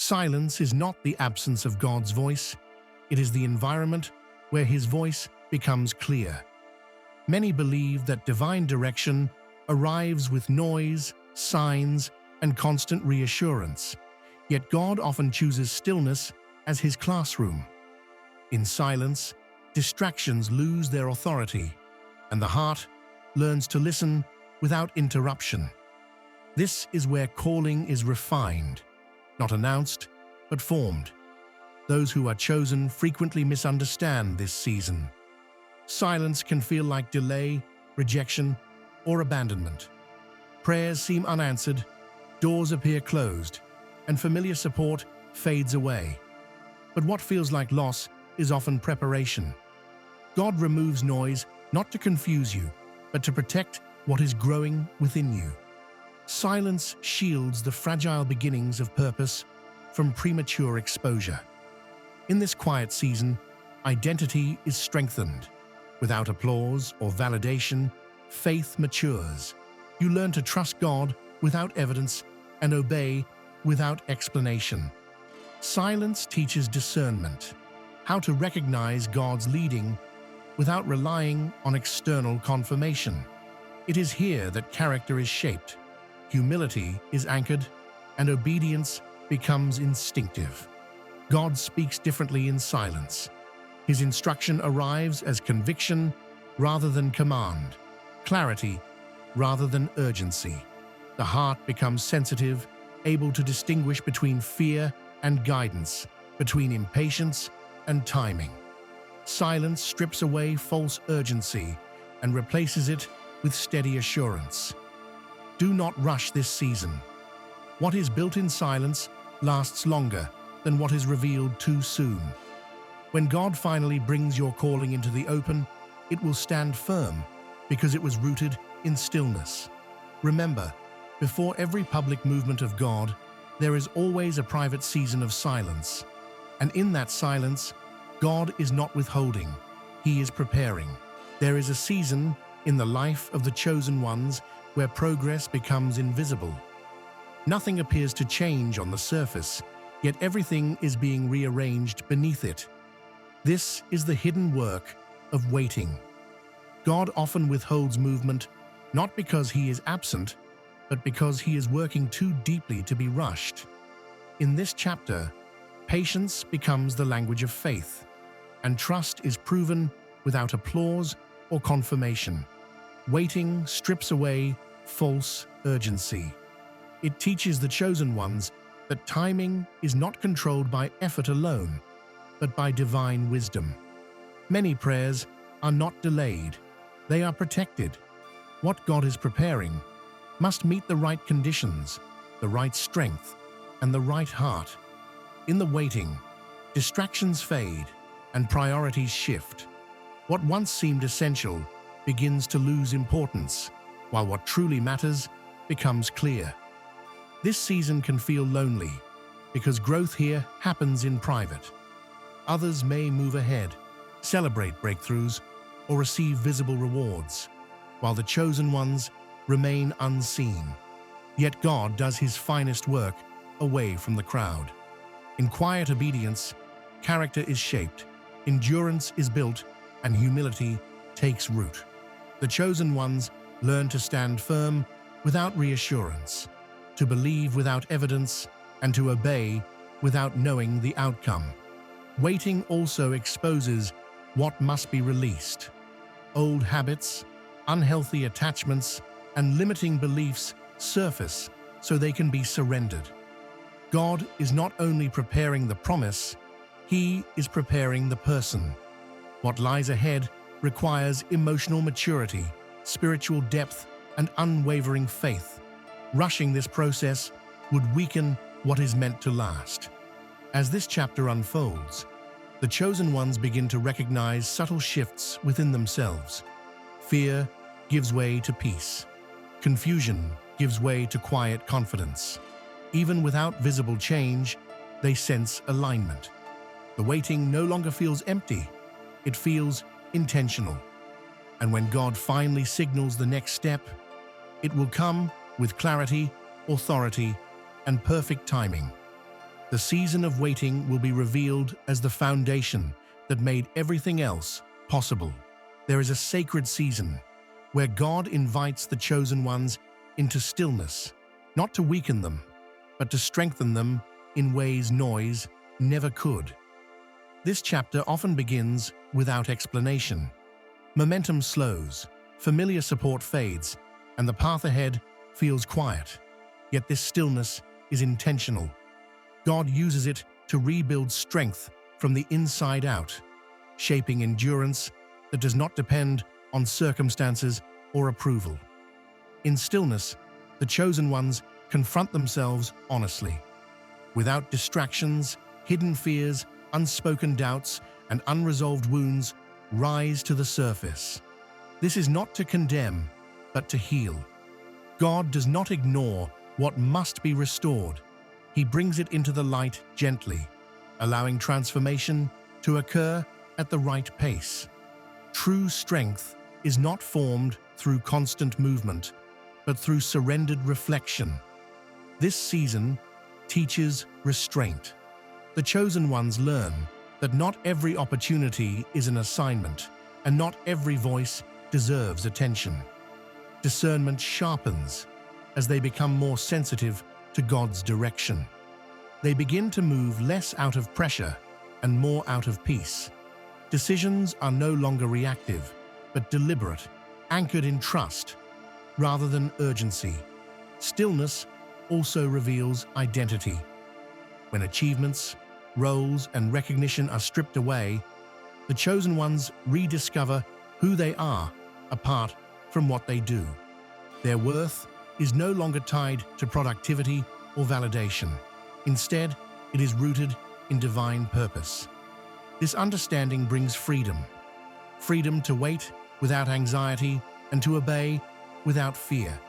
Silence is not the absence of God's voice, it is the environment where His voice becomes clear. Many believe that divine direction arrives with noise, signs, and constant reassurance, yet God often chooses stillness as His classroom. In silence, distractions lose their authority, and the heart learns to listen without interruption. This is where calling is refined, not announced, but formed. Those who are chosen frequently misunderstand this season. Silence can feel like delay, rejection, or abandonment. Prayers seem unanswered, doors appear closed, and familiar support fades away. But what feels like loss is often preparation. God removes noise not to confuse you, but to protect what is growing within you. Silence shields the fragile beginnings of purpose from premature exposure. In this quiet season, identity is strengthened. Without applause or validation, faith matures. You learn to trust God without evidence and obey without explanation. Silence teaches discernment, how to recognize God's leading without relying on external confirmation. It is here that character is shaped, humility is anchored, and obedience becomes instinctive. God speaks differently in silence. His instruction arrives as conviction rather than command, clarity rather than urgency. The heart becomes sensitive, able to distinguish between fear and guidance, between impatience and timing. Silence strips away false urgency and replaces it with steady assurance. Do not rush this season. What is built in silence lasts longer than what is revealed too soon. When God finally brings your calling into the open, it will stand firm because it was rooted in stillness. Remember, before every public movement of God, there is always a private season of silence. And in that silence, God is not withholding, He is preparing. There is a season in the life of the chosen ones where progress becomes invisible. Nothing appears to change on the surface, yet everything is being rearranged beneath it. This is the hidden work of waiting. God often withholds movement, not because He is absent, but because He is working too deeply to be rushed. In this chapter, patience becomes the language of faith, and trust is proven without applause or confirmation. Waiting strips away false urgency. It teaches the chosen ones that timing is not controlled by effort alone, but by divine wisdom. Many prayers are not delayed, they are protected. What God is preparing must meet the right conditions, the right strength, and the right heart. In the waiting, distractions fade and priorities shift. What once seemed essential begins to lose importance, while what truly matters becomes clear. This season can feel lonely because growth here happens in private. Others may move ahead, celebrate breakthroughs, or receive visible rewards, while the chosen ones remain unseen. Yet God does His finest work away from the crowd. In quiet obedience, character is shaped, endurance is built, and humility takes root. The chosen ones learn to stand firm without reassurance, to believe without evidence, and to obey without knowing the outcome. Waiting also exposes what must be released. Old habits, unhealthy attachments, and limiting beliefs surface so they can be surrendered. God is not only preparing the promise, He is preparing the person. What lies ahead requires emotional maturity, spiritual depth, and unwavering faith. Rushing this process would weaken what is meant to last. As this chapter unfolds, the chosen ones begin to recognize subtle shifts within themselves. Fear gives way to peace. Confusion gives way to quiet confidence. Even without visible change, they sense alignment. The waiting no longer feels empty, it feels intentional. And when God finally signals the next step, it will come with clarity, authority, and perfect timing. The season of waiting will be revealed as the foundation that made everything else possible. There is a sacred season where God invites the chosen ones into stillness, not to weaken them, but to strengthen them in ways noise never could. This chapter often begins without explanation. Momentum slows, familiar support fades, and the path ahead feels quiet. Yet this stillness is intentional. God uses it to rebuild strength from the inside out, shaping endurance that does not depend on circumstances or approval. In stillness, the chosen ones confront themselves honestly. Without distractions, hidden fears, unspoken doubts, and unresolved wounds rise to the surface. This is not to condemn, but to heal. God does not ignore what must be restored. He brings it into the light gently, allowing transformation to occur at the right pace. True strength is not formed through constant movement, but through surrendered reflection. This season teaches restraint. The chosen ones learn that not every opportunity is an assignment, and not every voice deserves attention. Discernment sharpens as they become more sensitive to God's direction. They begin to move less out of pressure and more out of peace. Decisions are no longer reactive, but deliberate, anchored in trust rather than urgency. Stillness also reveals identity. When achievements, roles, and recognition are stripped away, the chosen ones rediscover who they are apart from what they do. Their worth is no longer tied to productivity or validation. Instead, it is rooted in divine purpose. This understanding brings freedom. Freedom to wait without anxiety and to obey without fear.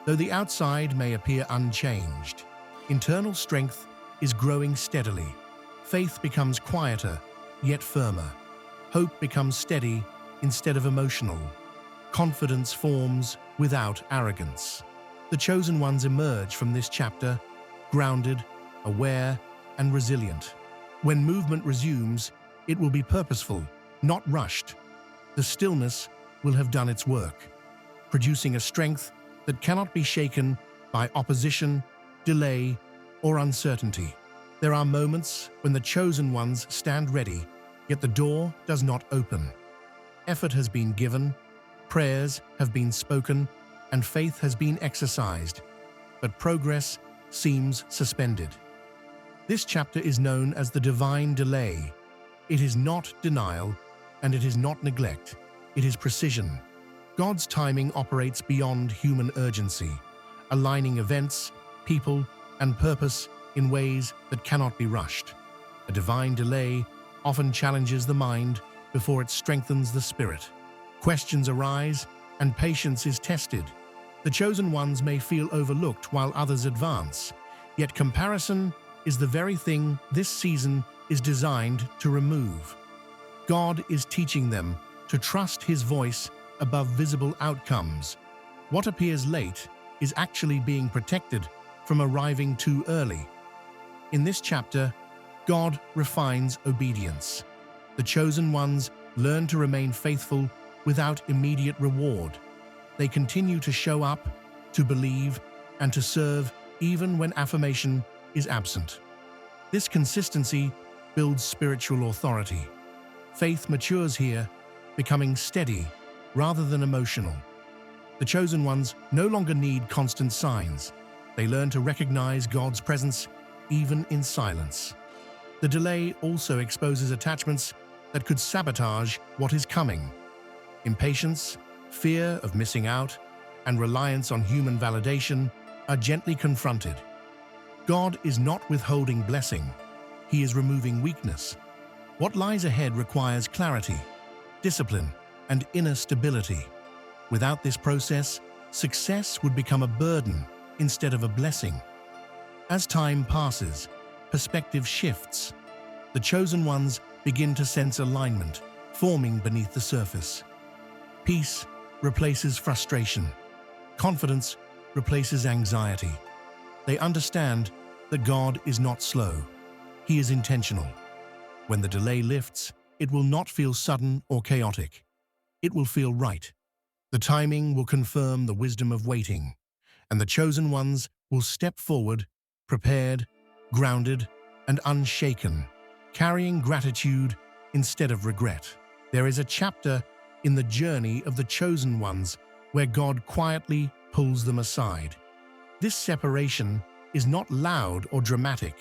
Though the outside may appear unchanged, internal strength is growing steadily. Faith becomes quieter, yet firmer. Hope becomes steady instead of emotional. Confidence forms without arrogance. The chosen ones emerge from this chapter grounded, aware, and resilient. When movement resumes, it will be purposeful, not rushed. The stillness will have done its work, producing a strength that cannot be shaken by opposition, delay, or uncertainty. There are moments when the chosen ones stand ready, yet the door does not open. Effort has been given, prayers have been spoken, and faith has been exercised, but progress seems suspended. This chapter is known as the divine delay. It is not denial, and it is not neglect. It is precision. God's timing operates beyond human urgency, aligning events, people, and purpose in ways that cannot be rushed. A divine delay often challenges the mind before it strengthens the spirit. Questions arise, and patience is tested. The chosen ones may feel overlooked while others advance, yet comparison is the very thing this season is designed to remove. God is teaching them to trust His voice above visible outcomes. What appears late is actually being protected from arriving too early. In this chapter, God refines obedience. The chosen ones learn to remain faithful without immediate reward. They continue to show up, to believe, and to serve even when affirmation is absent. This consistency builds spiritual authority. Faith matures here, becoming steady rather than emotional. The chosen ones no longer need constant signs. They learn to recognize God's presence even in silence. The delay also exposes attachments that could sabotage what is coming. Impatience, fear of missing out, and reliance on human validation are gently confronted. God is not withholding blessing. He is removing weakness. What lies ahead requires clarity, discipline, and inner stability. Without this process, success would become a burden instead of a blessing. As time passes, perspective shifts. The chosen ones begin to sense alignment forming beneath the surface. Peace replaces frustration. Confidence replaces anxiety. They understand that God is not slow. He is intentional. When the delay lifts, it will not feel sudden or chaotic. It will feel right. The timing will confirm the wisdom of waiting, and the chosen ones will step forward, prepared, grounded, and unshaken, carrying gratitude instead of regret. There is a chapter in the journey of the chosen ones where God quietly pulls them aside. This separation is not loud or dramatic.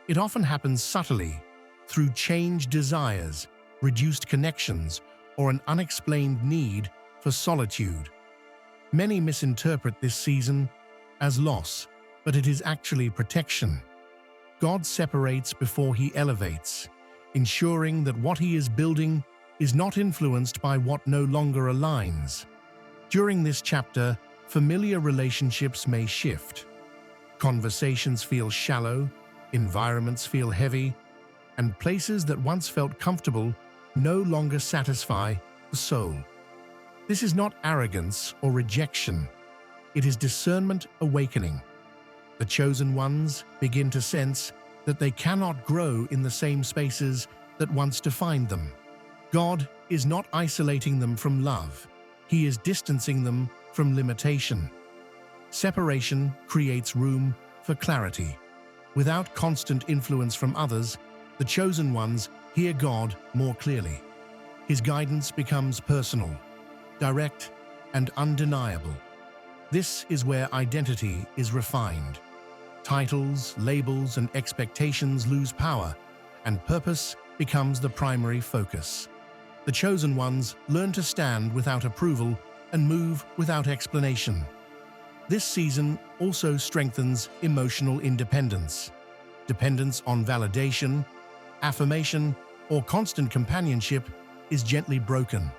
It often happens subtly, through changed desires, reduced connections, or an unexplained need for solitude. Many misinterpret this season as loss, but it is actually protection. God separates before He elevates, ensuring that what He is building is not influenced by what no longer aligns. During this chapter, familiar relationships may shift. Conversations feel shallow, environments feel heavy, and places that once felt comfortable no longer satisfy the soul. This is not arrogance or rejection. It is discernment awakening. The chosen ones begin to sense that they cannot grow in the same spaces that once defined them. God is not isolating them from love. He is distancing them from limitation. Separation creates room for clarity. Without constant influence from others, the chosen ones hear God more clearly. His guidance becomes personal, direct, and undeniable. This is where identity is refined. Titles, labels, and expectations lose power, and purpose becomes the primary focus. The chosen ones learn to stand without approval and move without explanation. This season also strengthens emotional independence. Dependence on validation, affirmation, or constant companionship is gently broken.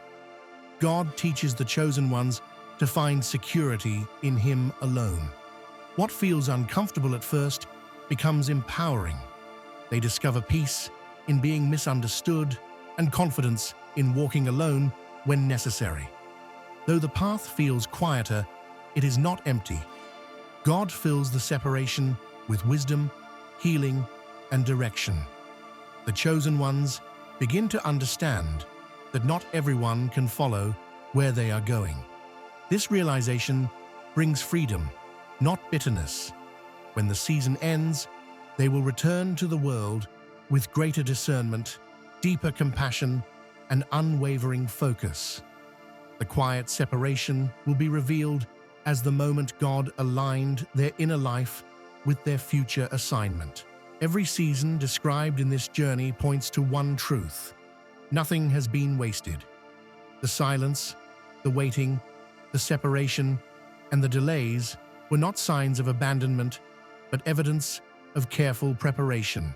God teaches the chosen ones to find security in Him alone. What feels uncomfortable at first becomes empowering. They discover peace in being misunderstood and confidence in walking alone when necessary. Though the path feels quieter, it is not empty. God fills the separation with wisdom, healing, and direction. The chosen ones begin to understand that not everyone can follow where they are going. This realization brings freedom, not bitterness. When the season ends, they will return to the world with greater discernment, deeper compassion, and unwavering focus. The quiet separation will be revealed as the moment God aligned their inner life with their future assignment. Every season described in this journey points to one truth: nothing has been wasted. The silence, the waiting, the separation, and the delays were not signs of abandonment, but evidence of careful preparation.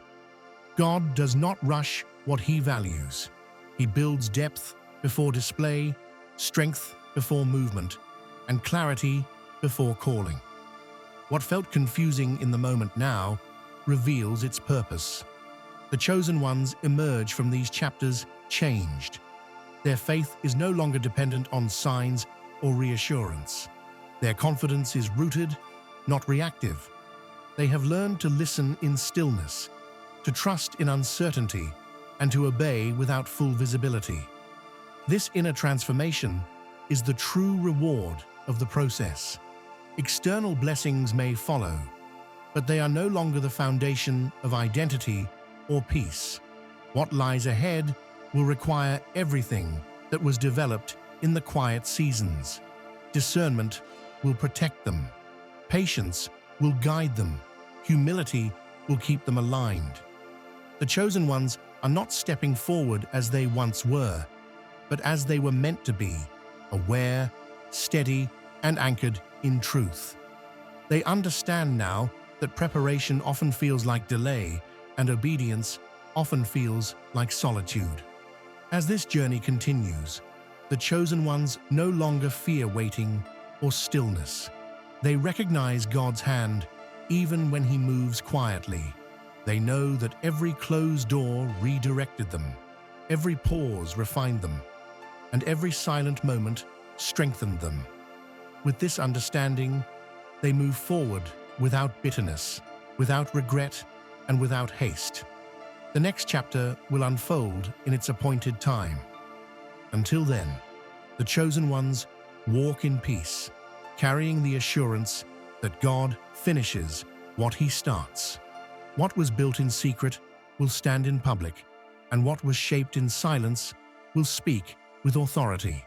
God does not rush what He values. He builds depth before display, strength before movement, and clarity before calling. What felt confusing in the moment now reveals its purpose. The chosen ones emerge from these chapters changed. Their faith is no longer dependent on signs or reassurance. Their confidence is rooted, not reactive. They have learned to listen in stillness, to trust in uncertainty, and to obey without full visibility. This inner transformation is the true reward of the process. External blessings may follow, but they are no longer the foundation of identity or peace. What lies ahead will require everything that was developed in the quiet seasons. Discernment will protect them. Patience will guide them. Humility will keep them aligned. The chosen ones are not stepping forward as they once were, but as they were meant to be, aware, steady, and anchored in truth. They understand now that preparation often feels like delay, and obedience often feels like solitude. As this journey continues, the chosen ones no longer fear waiting or stillness. They recognize God's hand even when He moves quietly. They know that every closed door redirected them, every pause refined them, and every silent moment strengthened them. With this understanding, they move forward without bitterness, without regret and without haste. The next chapter will unfold in its appointed time. Until then, the chosen ones walk in peace, carrying the assurance that God finishes what He starts. What was built in secret will stand in public, and what was shaped in silence will speak with authority.